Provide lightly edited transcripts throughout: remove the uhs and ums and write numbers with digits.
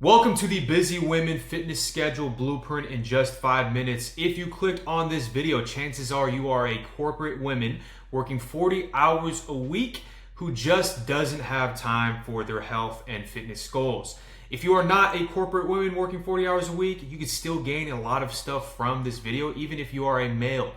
Welcome to the Busy Women Fitness Schedule Blueprint in just 5 minutes. If you clicked on this video, chances are you are a corporate woman working 40 hours a week who just doesn't have time for their health and fitness goals. If you are not a corporate woman working 40 hours a week, you can still gain a lot of stuff from this video, even if you are a male.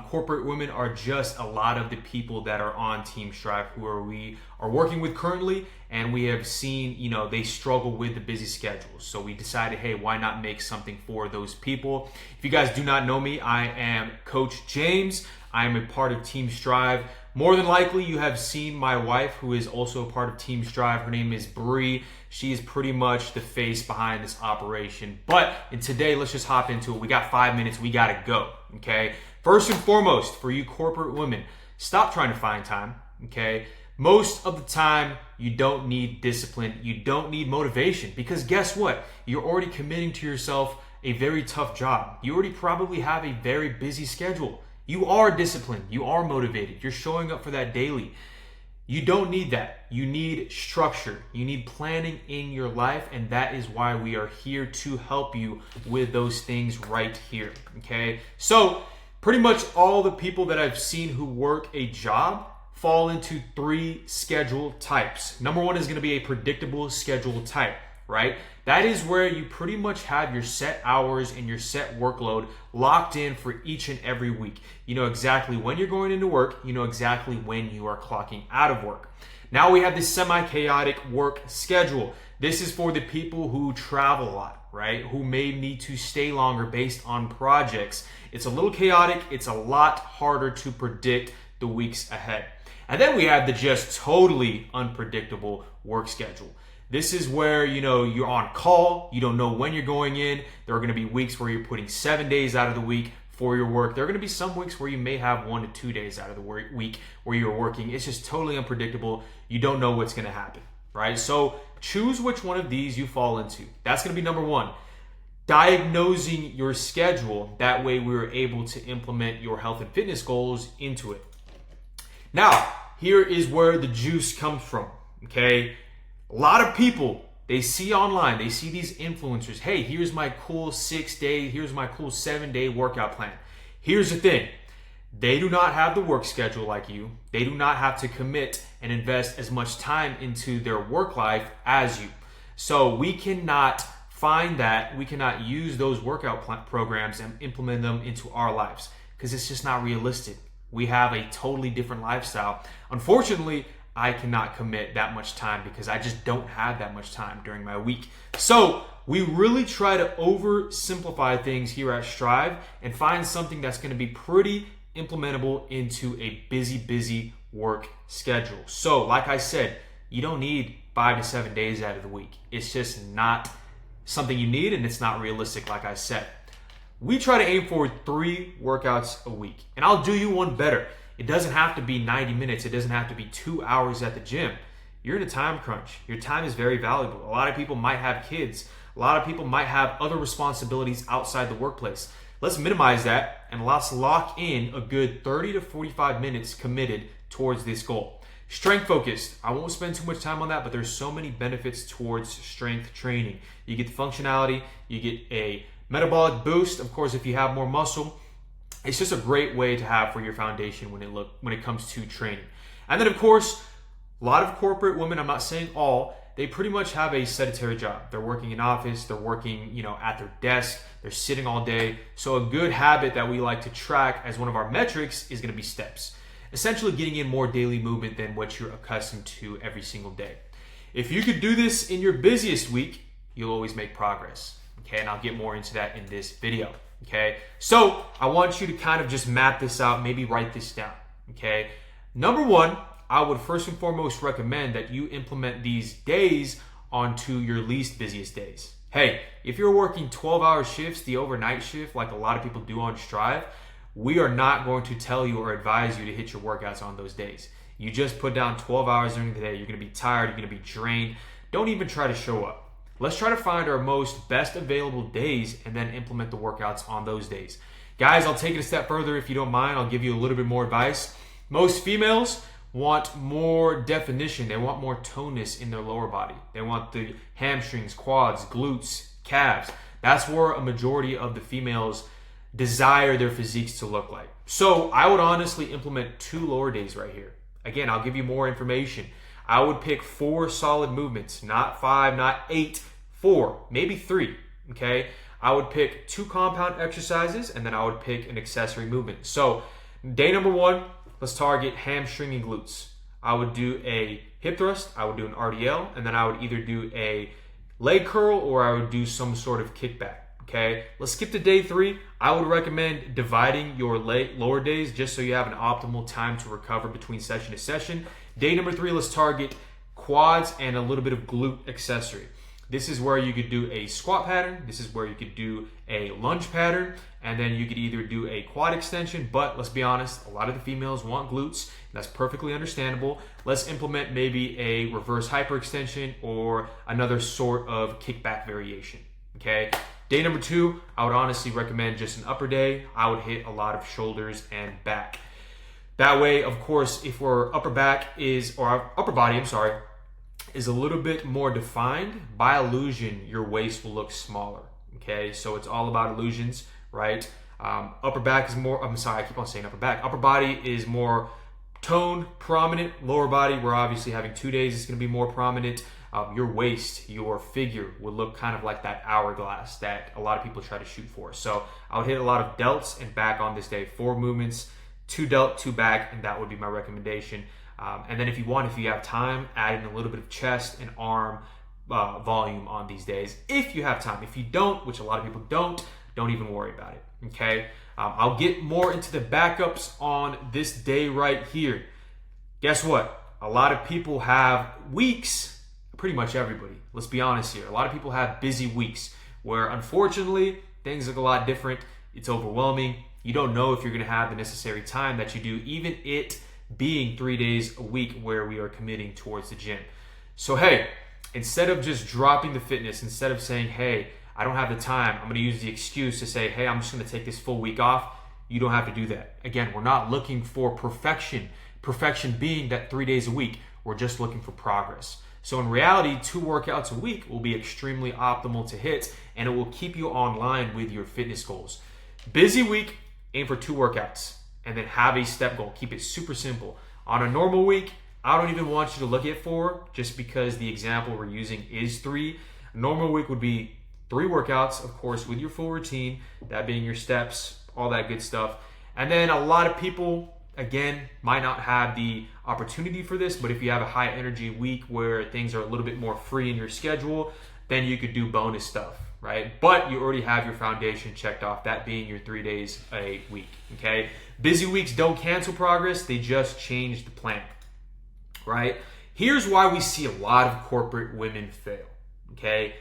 Corporate women are just a lot of the people that are on Team Strive we are working with currently, and we have seen, they struggle with the busy schedule. So we decided, hey, why not make something for those people? If you guys do not know me, I am Coach James. I am a part of Team Strive. More than likely, you have seen my wife, who is also a part of Team Strive. Her name is Bree. She is pretty much the face behind this operation. But today, let's just hop into it. We got 5 minutes. We got to go, okay? First and foremost, for you corporate women, stop trying to find time, okay? Most of the time, you don't need discipline. You don't need motivation, because guess what? You're already committing to yourself a very tough job. You already probably have a very busy schedule. You are disciplined. You are motivated. You're showing up for that daily. You don't need that. You need structure. You need planning in your life, and that is why we are here to help you with those things right here, okay? So pretty much all the people that I've seen who work a job fall into 3 schedule types. Number 1 is going to be a predictable schedule type, right? That is where you pretty much have your set hours and your set workload locked in for each and every week. You know exactly when you're going into work. You know exactly when you are clocking out of work. Now we have this semi-chaotic work schedule. This is for the people who travel a lot, right? Who may need to stay longer based on projects. It's a little chaotic. It's a lot harder to predict the weeks ahead. And then we have the just totally unpredictable work schedule. This is where, you're on call. You don't know when you're going in. There are going to be weeks where you're putting 7 days out of the week for your work. There are going to be some weeks where you may have 1 to 2 days out of the week where you're working. It's just totally unpredictable. You don't know what's going to happen, right? So choose which one of these you fall into. That's going to be number 1. Diagnosing your schedule. That way we were able to implement your health and fitness goals into it. Now, here is where the juice comes from, okay? A lot of people, they see online, they see these influencers. Hey, here's my cool 6-day, here's my cool 7-day workout plan. Here's the thing. They do not have the work schedule like you. They do not have to commit and invest as much time into their work life as you. So we cannot find that. We cannot use those workout programs and implement them into our lives because it's just not realistic. We have a totally different lifestyle. Unfortunately, I cannot commit that much time because I just don't have that much time during my week. So we really try to oversimplify things here at Strive and find something that's going to be pretty implementable into a busy work schedule. So like I said, you don't need 5 to 7 days out of the week. It's just not something you need, and it's not realistic, like I said. We try to aim for 3 workouts a week, and I'll do you one better. It doesn't have to be 90 minutes. It doesn't have to be 2 hours at the gym. You're in a time crunch. Your time is very valuable. A lot of people might have kids. A lot of people might have other responsibilities outside the workplace. Let's minimize that and let's lock in a good 30 to 45 minutes committed towards this goal. Strength focused. I won't spend too much time on that, but there's so many benefits towards strength training. You get the functionality. You get a metabolic boost, of course, if you have more muscle. It's just a great way to have for your foundation when it comes to training. And then, of course, a lot of corporate women, I'm not saying all, they pretty much have a sedentary job. They're working in office, they're working, at their desk, they're sitting all day. So a good habit that we like to track as one of our metrics is going to be steps. Essentially getting in more daily movement than what you're accustomed to every single day. If you could do this in your busiest week, you'll always make progress. Okay, and I'll get more into that in this video. Okay, so I want you to kind of just map this out, maybe write this down. Okay, number 1, I would first and foremost recommend that you implement these days onto your least busiest days. Hey, if you're working 12-hour shifts, the overnight shift, like a lot of people do on Strive, we are not going to tell you or advise you to hit your workouts on those days. You just put down 12 hours during the day. You're going to be tired. You're going to be drained. Don't even try to show up. Let's try to find our most best available days and then implement the workouts on those days. Guys, I'll take it a step further if you don't mind. I'll give you a little bit more advice. Most females want more definition. They want more tonus in their lower body. They want the hamstrings, quads, glutes, calves. That's where a majority of the females desire their physiques to look like. So I would honestly implement 2 lower days right here. Again, I'll give you more information. I would pick 4 solid movements, not 5, not 8, 4, maybe 3, okay? I would pick 2 compound exercises, and then I would pick an accessory movement. So day number 1, let's target hamstring and glutes. I would do a hip thrust, I would do an RDL, and then I would either do a leg curl or I would do some sort of kickback. Okay, let's skip to day 3. I would recommend dividing your lower days just so you have an optimal time to recover between session to session. Day number 3, let's target quads and a little bit of glute accessory. This is where you could do a squat pattern. This is where you could do a lunge pattern. And then you could either do a quad extension, but let's be honest, a lot of the females want glutes. That's perfectly understandable. Let's implement maybe a reverse hyperextension or another sort of kickback variation, okay? Day number 2, I would honestly recommend just an upper day. I would hit a lot of shoulders and back. That way, of course, if our upper body, is a little bit more defined, by illusion, your waist will look smaller, okay? So it's all about illusions, right? Upper back is more, I keep on saying upper back. Upper body is more toned, prominent. Lower body, we're obviously having 2 days, it's gonna be more prominent. Your waist, your figure would look kind of like that hourglass that a lot of people try to shoot for. So I would hit a lot of delts and back on this day. 4 movements, 2 delt, 2 back, and that would be my recommendation. And then if you have time, add in a little bit of chest and arm volume on these days. If you have time. If you don't, which a lot of people don't even worry about it, okay? I'll get more into the backups on this day right here. Guess what? A lot of people have weeks. Pretty much everybody. Let's be honest here. A lot of people have busy weeks where unfortunately things look a lot different. It's overwhelming. You don't know if you're going to have the necessary time that you do, even it being 3 days a week where we are committing towards the gym. So hey, instead of just dropping the fitness, instead of saying, hey, I don't have the time, I'm going to use the excuse to say, hey, I'm just going to take this full week off. You don't have to do that. Again, we're not looking for perfection. Perfection being that 3 days a week. We're just looking for progress. So in reality, 2 workouts a week will be extremely optimal to hit, and it will keep you online with your fitness goals. Busy week, aim for 2 workouts, and then have a step goal. Keep it super simple. On a normal week, I don't even want you to look at 4, just because the example we're using is 3. A normal week would be 3 workouts, of course, with your full routine, that being your steps, all that good stuff. And then a lot of people, again, might not have the opportunity for this, but if you have a high energy week where things are a little bit more free in your schedule, then you could do bonus stuff, right? But you already have your foundation checked off, that being your 3 days a week, okay? Busy weeks don't cancel progress, they just change the plan, right? Here's why we see a lot of corporate women fail, okay?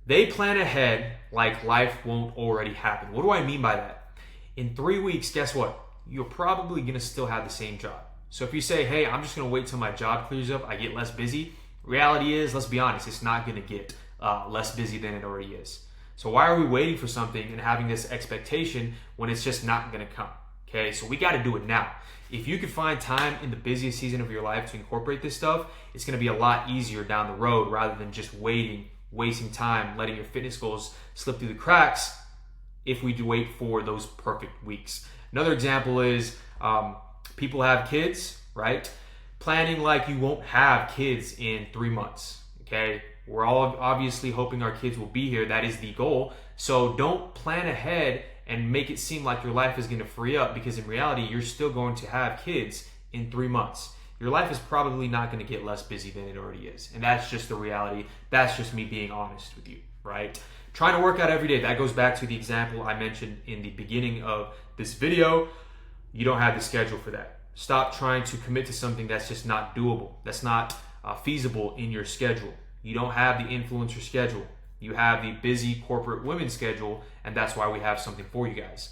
They plan ahead like life won't already happen. What do I mean by that? In 3 weeks, guess what? You're probably gonna still have the same job. So if you say, hey, I'm just gonna wait till my job clears up, I get less busy, reality is, let's be honest, it's not gonna get less busy than it already is. So why are we waiting for something and having this expectation when it's just not gonna come? Okay, so we gotta do it now. If you can find time in the busiest season of your life to incorporate this stuff, it's gonna be a lot easier down the road rather than just wasting time, letting your fitness goals slip through the cracks if we do wait for those perfect weeks. Another example is people have kids, right? Planning like you won't have kids in 3 months, okay? We're all obviously hoping our kids will be here. That is the goal. So don't plan ahead and make it seem like your life is going to free up, because in reality, you're still going to have kids in 3 months. Your life is probably not going to get less busy than it already is. And that's just the reality. That's just me being honest with you, right? Trying to work out every day. That goes back to the example I mentioned in the beginning of this video. You don't have the schedule for that. Stop trying to commit to something that's just not doable. That's not feasible in your schedule. You don't have the influencer schedule. You have the busy corporate women schedule, and that's why we have something for you guys.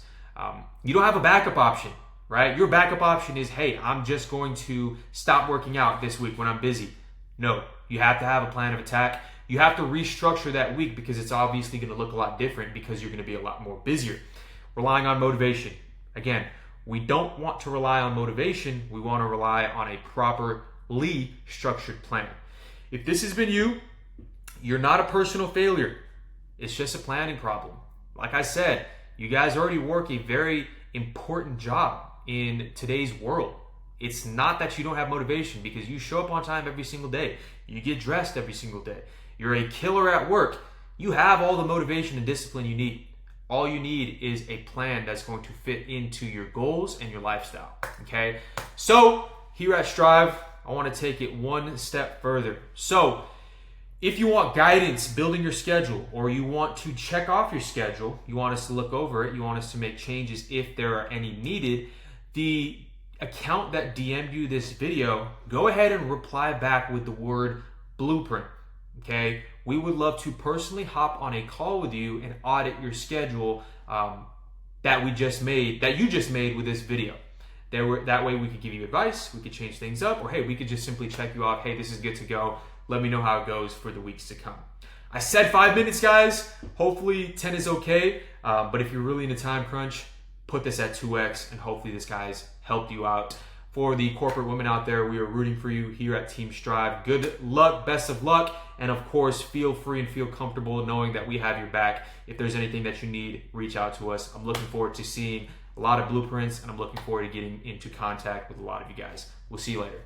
You don't have a backup option, right? Your backup option is, hey, I'm just going to stop working out this week when I'm busy. No, you have to have a plan of attack. You have to restructure that week, because it's obviously going to look a lot different because you're going to be a lot more busier. Relying on motivation. Again, We don't want to rely on motivation. We want to rely on a properly structured plan. If this has been you, you're not a personal failure. It's just a planning problem. Like I said, you guys already work a very important job in today's world. It's not that you don't have motivation, because you show up on time every single day. You get dressed every single day. You're a killer at work. You have all the motivation and discipline you need. All you need is a plan that's going to fit into your goals and your lifestyle, okay? So here at Strive, I want to take it one step further. So if you want guidance building your schedule, or you want to check off your schedule, you want us to look over it, you want us to make changes if there are any needed, the account that DM'd you this video, go ahead and reply back with the word blueprint, okay? We would love to personally hop on a call with you and audit your schedule that you just made with this video. That way we could give you advice, we could change things up, or hey, we could just simply check you off. Hey, this is good to go. Let me know how it goes for the weeks to come. I said 5 minutes, guys. Hopefully 10 is okay. But if you're really in a time crunch, put this at 2x, and hopefully this guy's helped you out. For the corporate women out there, we are rooting for you here at Team Strive. Good luck, best of luck, and of course, feel free and feel comfortable knowing that we have your back. If there's anything that you need, reach out to us. I'm looking forward to seeing a lot of blueprints, and I'm looking forward to getting into contact with a lot of you guys. We'll see you later.